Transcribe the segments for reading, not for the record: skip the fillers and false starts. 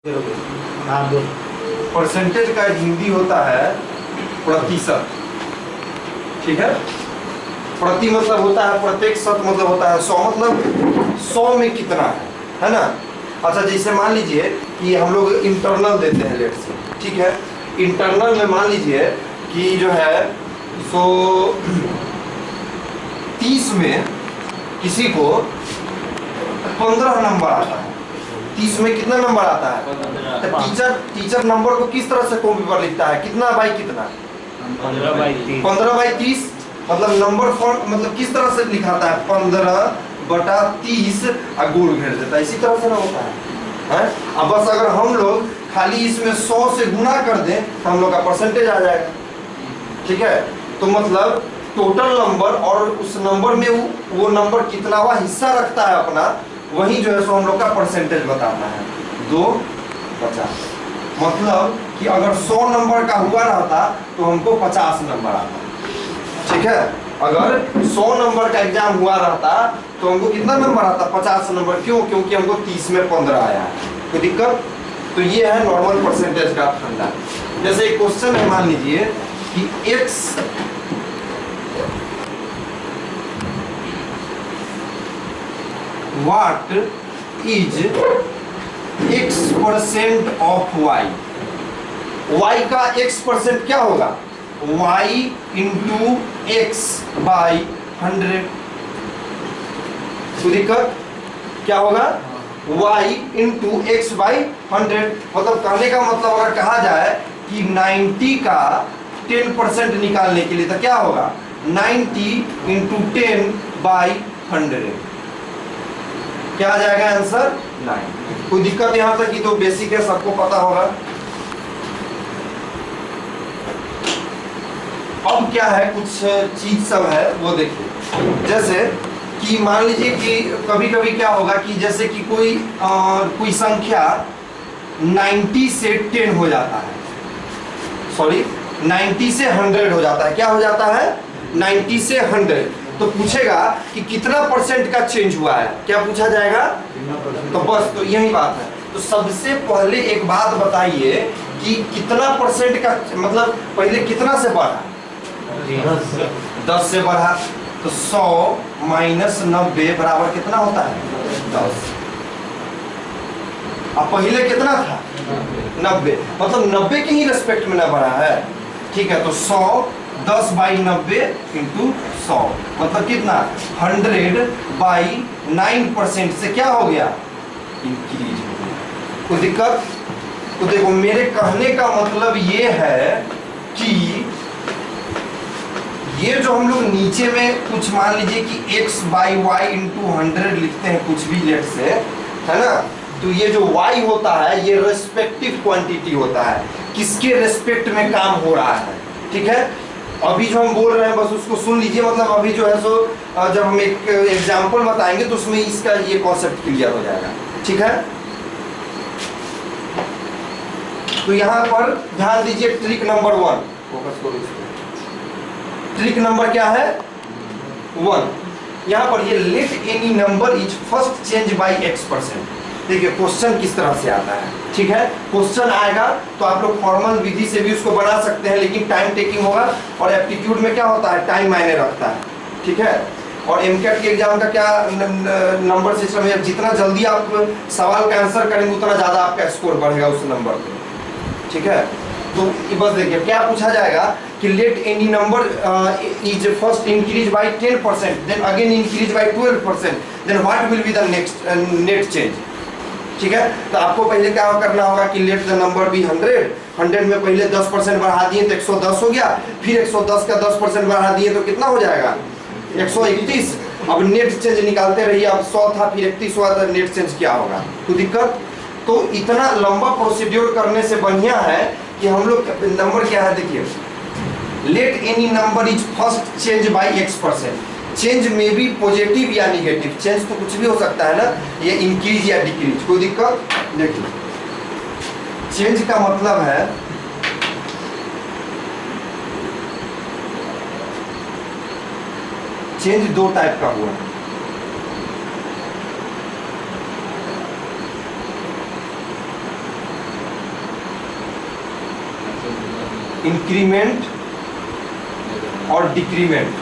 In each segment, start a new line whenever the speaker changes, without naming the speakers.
हाँ बोल।
परसेंटेज का हिंदी होता है प्रतिशत। ठीक है, प्रति मतलब होता है प्रत्येक, शत मतलब होता है 100, मतलब 100 में कितना है ना। अच्छा, जैसे मान लीजिए कि हम लोग इंटरनल देते हैं लेट से, ठीक है। इंटरनल में मान लीजिए कि जो है सो 30 में किसी को 15 नंबर आता है। 30 में कितना नंबर आता है? तो टीचर नंबर को किस तरह से कॉपी पर लिखता है? कितना बाई कितना? 15/30। मतलब नंबर फॉर्म मतलब किस तरह से लिखाता है? 15/30 और गोल घेर देता है। इसी तरह से ना होता है। अब बस अगर हम लोग खाली इसमें 100 से गुना कर दें तो हम लोग का परसेंटेज आ जाएगा। ठीक है, तो मतलब टोटल नंबर और उस नंबर में वो नंबर कितनावा हिस्सा रखता है अपना, वही जो है सो हम लोग का परसेंटेज बताना है। 2/50। मतलब कि अगर 100 नंबर का हुआ रहता तो हमको 50 नंबर आता। ठीक है, अगर 100 नंबर का एग्जाम हुआ रहता तो हमको कितना नंबर आता? 50 नंबर। क्यों? क्योंकि हमको 30 में 15 आया है। कोई दिक्कत? तो ये है नॉर्मल परसेंटेज का फंडा। जैसे एक क्वेश्चन है, मान लीजिए कि x what is x% of y? y का x% क्या होगा? y into x by 100। कोई दिक्कत? क्या होगा? y into x by 100। मतलब कहने का मतलब अगर कहा जाए कि 90 का 10% निकालने के लिए तो क्या होगा? 90 इंटू 10/100। क्या आ जाएगा आंसर? 9। कोई दिक्कत यहां तक? कि तो बेसिक है, सबको पता होगा। अब क्या है, कुछ चीज सब है वो देखिए। जैसे कि मान लीजिए कि कभी कभी क्या होगा कि जैसे कि कोई संख्या 90 से 10 हो जाता है, सॉरी 90 से 100 हो जाता है। क्या हो जाता है? 90 से 100। तो पूछेगा कि कितना परसेंट का चेंज हुआ है, क्या पूछा जाएगा? तो बस तो यही बात है। तो सबसे पहले एक बात बताइए कि कितना परसेंट का, मतलब पहले कितना से बढ़ा? 10 से बढ़ा। तो 100 माइनस 90 बराबर कितना होता है? 10। अब पहले कितना था? 90। मतलब 90 के ही रेस्पेक्ट में ना बढ़ा है। ठीक है, तो 100 10/90 इंटू 100 मतलब कितना? 100/9% से क्या हो गया? इंक्रीज हो गया। कोई दिक्कत? तो देखो, मेरे कहने का मतलब ये है कि ये जो हम लोग नीचे में कुछ मान लीजिए कि x/y इंटू 100 लिखते हैं, कुछ भी लेट से, है ना। तो ये जो y होता है ये रेस्पेक्टिव क्वांटिटी होता है, किसके रेस्पेक्ट में काम हो रहा है। ठीक है, अभी जो हम बोल रहे हैं बस उसको सुन लीजिए। मतलब अभी जो है सो जब हम एक एग्जाम्पल बताएंगे तो उसमें इसका ये कॉन्सेप्ट क्लियर हो जाएगा। ठीक है, तो यहाँ पर ध्यान दीजिए, ट्रिक नंबर 1, फोकस करो इसको। ट्रिक नंबर क्या है? 1। यहाँ पर ये late any number is first change bye x%। देखिए क्वेश्चन किस तरह से आता है। ठीक है, क्वेश्चन आएगा तो आप लोग फॉर्मल विधि से भी उसको बना सकते हैं, लेकिन टाइम टेकिंग होगा। और एप्टीट्यूड में क्या होता है? टाइम मायने रखता है। ठीक है, और एमकेट के एग्जाम का क्या नंबर सिस्टम है? जितना जल्दी आप सवाल का आंसर करेंगे उतना ज्यादा आपका स्कोर बढ़ेगा उस नंबर पे। ठीक है, तो बस देखिए क्या पूछा जाएगा कि let any number is first increase by 10%, then again increase by 12%, then what will be the next net change. ठीक है, तो आपको पहले क्या करना होगा कि लेट द नंबर बी 100 में पहले 10% बढ़ा दिए तो 110 हो गया, फिर 110 का 10% बढ़ा दिए तो कितना हो जाएगा? 131। अब नेट चेंज निकालते रहिए। अब 100 था फिर 31 हुआ तो नेट चेंज क्या होगा? कोई दिक्कत? तो इतना लंबा प्रोसीड्योर करने से बढ़िया है कि हम लोग नंबर क्या है देखिए, late any number is first change bye x%। Change में भी पॉजिटिव या निगेटिव, चेंज तो कुछ भी हो सकता है ना, ये इंक्रीज या डिक्रीज। कोई दिक्कत? देखिए चेंज का मतलब है चेंज 2 टाइप का हुआ है। इंक्रीमेंट और डिक्रीमेंट।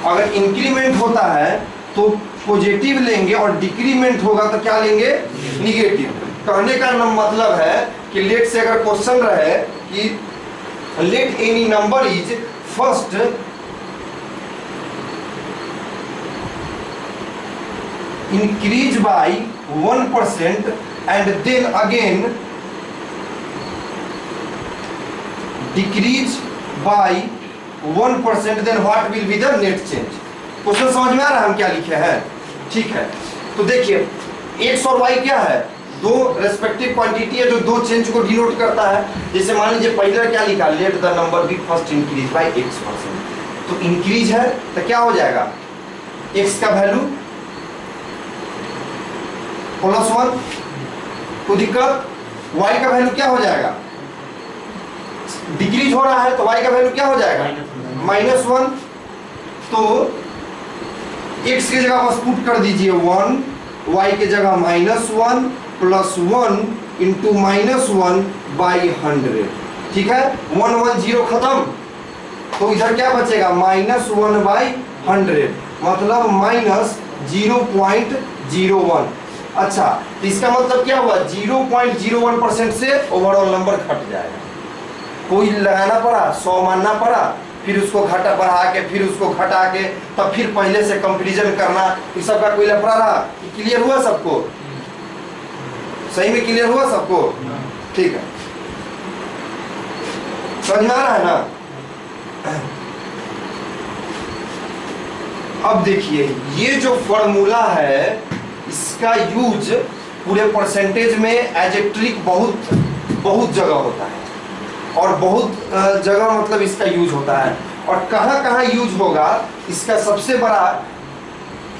अगर इंक्रीमेंट होता है तो पॉजिटिव लेंगे और डिक्रीमेंट होगा तो क्या लेंगे, निगेटिव। कहने का मतलब है कि लेट से अगर क्वेश्चन रहे कि let any number is first increase by 1% and then again decrease by 1%, then what will be the net change। Question समझ में आ रहा है हम क्या लिखे हैं? ठीक है, तो देखिए x और y क्या है, दो रेस्पेक्टिव क्वांटिटी है जो दो चेंज को डिनोट करता है। जैसे मान लीजिए पहले क्या लिखा, let the number be first increase by x%, तो इंक्रीज है तो क्या हो जाएगा, x का वैल्यू +1, कोई दिक्कत, y का वैल्यू क्या हो जाएगा, डिक्रीज हो रहा है तो y का वैल्यू क्या हो जाएगा, -1। तो x की जगह बस पुट कर दीजिए 1, y की जगह -1 +1 इंटू -1 बाई 100। ठीक है, 1 1 0 खत्म, तो इधर क्या बचेगा, -1 बाई 100, मतलब -0.01। अच्छा, तो इसका मतलब क्या हुआ, 0.01% से ओवरऑल नंबर घट जाएगा। कोई लगाना पड़ा, 100 मानना पड़ा, फिर उसको घटा बढ़ा के, फिर उसको घटा के, तब फिर पहले से कंपैरिजन करना, इस सब का कोई लफड़ा रहा। क्लियर हुआ सबको, सही में क्लियर हुआ सबको? ठीक है, समझ में आ रहा है ना? अब देखिए ये जो फॉर्मूला है इसका यूज पूरे परसेंटेज में एज ए ट्रिक बहुत जगह होता है, और बहुत जगह मतलब इसका यूज होता है। और कहाँ कहाँ यूज होगा इसका सबसे बड़ा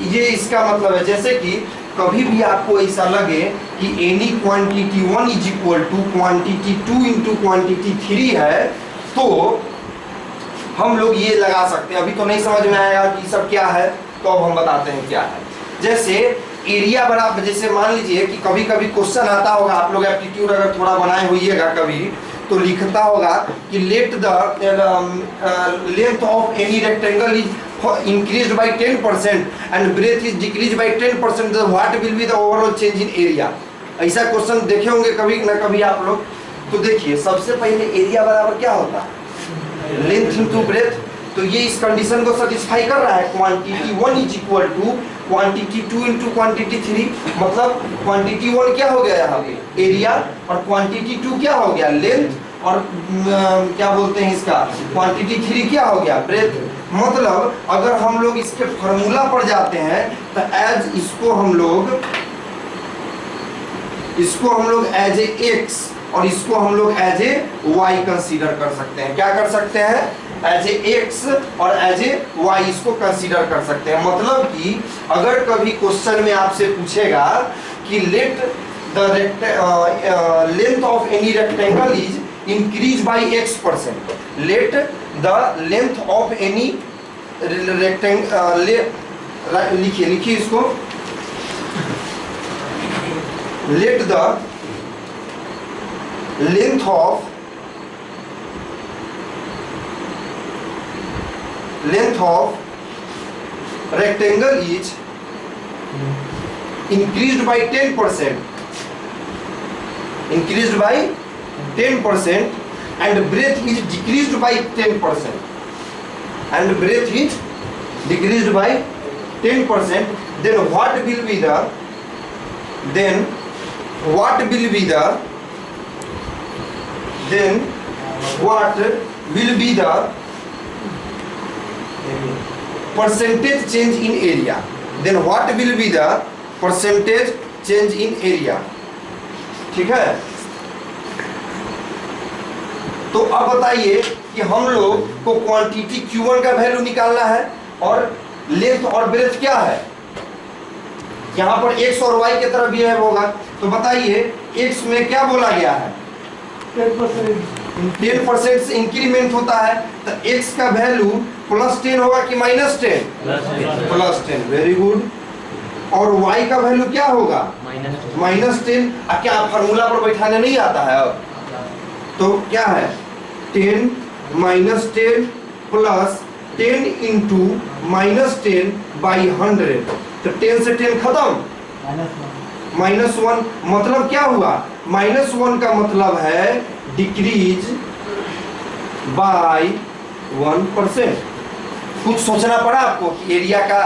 ये इसका मतलब है, जैसे कि कभी भी आपको ऐसा लगे कि any quantity 1 is equal to quantity 2 into quantity 3 है, तो हम लोग ये लगा सकते हैं। अभी तो नहीं समझ में आएगा कि सब क्या है, तो अब हम बताते हैं क्या है। जैसे एरिया बराबर, जैसे मान लीजिए कि कभी कभी क्वेश्चन आता होगा, आप लोग एप्टीट्यूड अगर थोड़ा बनाए होइएगा कभी, तो लिखता होगा कि let the length of any rectangle is increased by 10% and breadth is decreased by 10%, then what will be the overall change in area। ऐसा क्वेश्चन देखे होंगे कभी ना कभी आप लोग। तो देखिए सबसे पहले एरिया बराबर क्या होता है, लेंथ इनटू ब्रेथ। तो ये इस कंडीशन को सेटिस्फाई कर रहा है, quantity 1 is equal to quantity 2 into quantity 3, मतलब क्वांटिटी 1 क्या हो गया यहाँ पे, एरिया, और क्वांटिटी 2 क्या हो गया, लेंथ, और क्या बोलते हैं इसका, क्वांटिटी 3 क्या हो गया, ब्रेथ। मतलब अगर हम लोग इसके फॉर्मूला पर जाते हैं तो एज इसको हम लोग एज ए x और इसको हम लोग एज ए y कंसीडर कर सकते हैं। क्या कर सकते हैं, एज ए x और एज ए y इसको कंसीडर कर सकते हैं। मतलब कि अगर कभी क्वेश्चन में आपसे पूछेगा कि let the length of any rectangle is increase by x%, late the length of any rectangle, लिखिए इसको, late the length of rectangle is increased by 10%, and breadth is decreased by 10%, then what will be the percentage change in area, then what will be the percentage change in area। ठीक है, तो अब बताइए कि हम लोग को quantity Q1 का वैल्यू निकालना है और लेंथ और ब्रेथ क्या है, यहाँ पर x और y की तरफ बिहेव होगा। तो बताइए x में क्या बोला गया है, 10% से इंक्रीमेंट होता है, तो x का वैल्यू +10 होगा कि -10, +10, वेरी गुड। और y का वैल्यू क्या होगा, -10। क्या फॉर्मूला पर बैठाने नहीं आता है अब, तो क्या है 10 minus 10 plus 10 into minus 10 by 100। तो 10 से 10 खत्म, -1। मतलब क्या हुआ, -1 का मतलब है डिक्रीज बाय 1%। कुछ सोचना पड़ा आपको कि एरिया का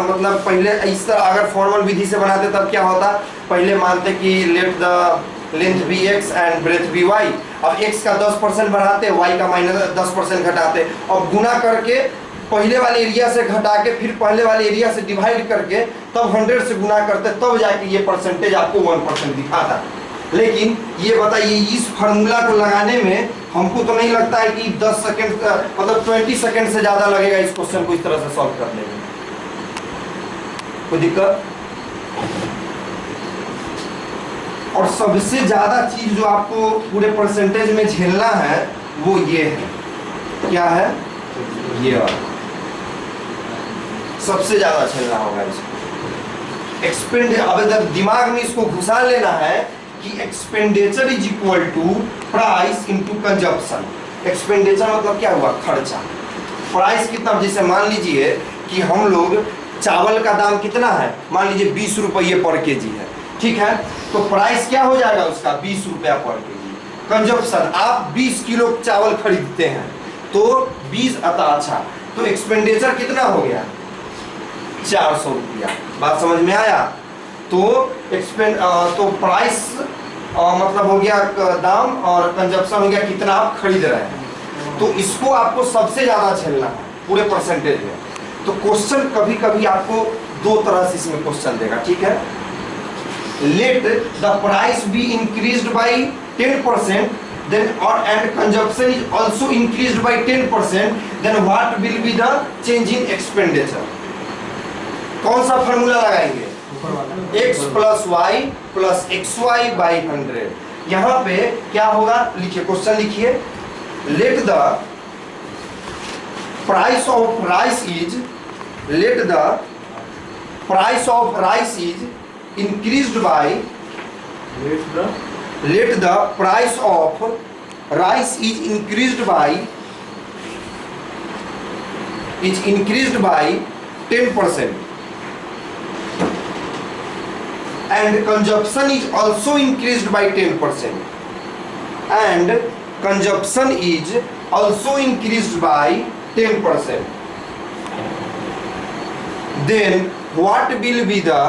मतलब पहले इस तरह अगर फॉर्मल विधि से बनाते तब क्या होता, पहले मानते कि let the length be x and breadth be y। अब x का 10% बढ़ाते, y का -10% घटाते, और गुना करके पहले वाले एरिया से घटा के फिर पहले वाले एरिया से डिवाइड करके तब 100 से गुना करते, तब जाके ये परसेंटेज आपको 1% दिखाता। लेकिन ये बताइए इस फार्मूला को लगाने में हमको तो नहीं लगता है कि 10 सेकंड मतलब 20 सेकंड से ज्यादा लगेगा इस क्वेश्चन को इस तरह से सॉल्व करने में। कोई दिक्कत? और सबसे ज्यादा चीज जो आपको पूरे परसेंटेज में झेलना है वो ये है, क्या है, ये वाला सबसे ज्यादा झेलना होगा इसको। एक्सपेंड, अब दिमाग में इसको घुसा लेना है कि expenditure is equal to price into consumption. Expenditure मतलब क्या हुआ, खर्चा। प्राइस कितना, जैसे मान लीजिए कि हम लोग चावल का दाम कितना है, मान लीजिए 20 रुपये पर केजी है, ठीक है, तो प्राइस क्या हो जाएगा उसका 20 रुपया पर केजी। कंजप्शन, आप 20 किलो चावल खरीदते हैं तो 20 आता, अच्छा तो एक्सपेंडिचर कितना हो गया 400 रुपया। बात समझ में आया? तो तो प्राइस मतलब हो गया दाम और कंजप्शन हो गया कितना आप खरीद रहे हैं। तो इसको आपको सबसे ज्यादा झेलना है पूरे परसेंटेज में। तो क्वेश्चन कभी कभी आपको दो तरह से इसमें क्वेश्चन देगा, ठीक है। Late the price be increased by 10% then or and consumption is also increased by 10%, then what will be the change in expenditure? कौन सा फॉर्मूला लगाएंगे, x plus y plus x y by 100। यहाँ पे क्या होगा, लिखिए क्वेश्चन लिखिए, let the price of rice is, let the price of rice is increased by, let the price of rice is increased by 10% and consumption is also increased by 10% and consumption is also increased by 10%, then what will be the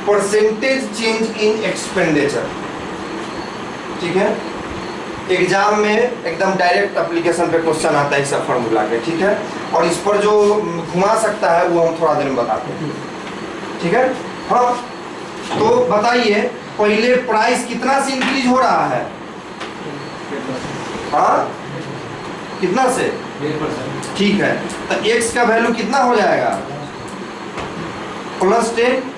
percentage change in expenditure. ठीक है, exam में एकदम direct application पे question आता है इसका formula के, ठीक है, और इस पर जो घुमा सकता है वो हम थोड़ा देर में बताते हैं, ठीक है। हाँ, तो बताइए पहले प्राइस कितना से इंक्रीज हो रहा है, हाँ कितना से,
1%।
ठीक है, तो x का वैल्यू कितना हो जाएगा, +10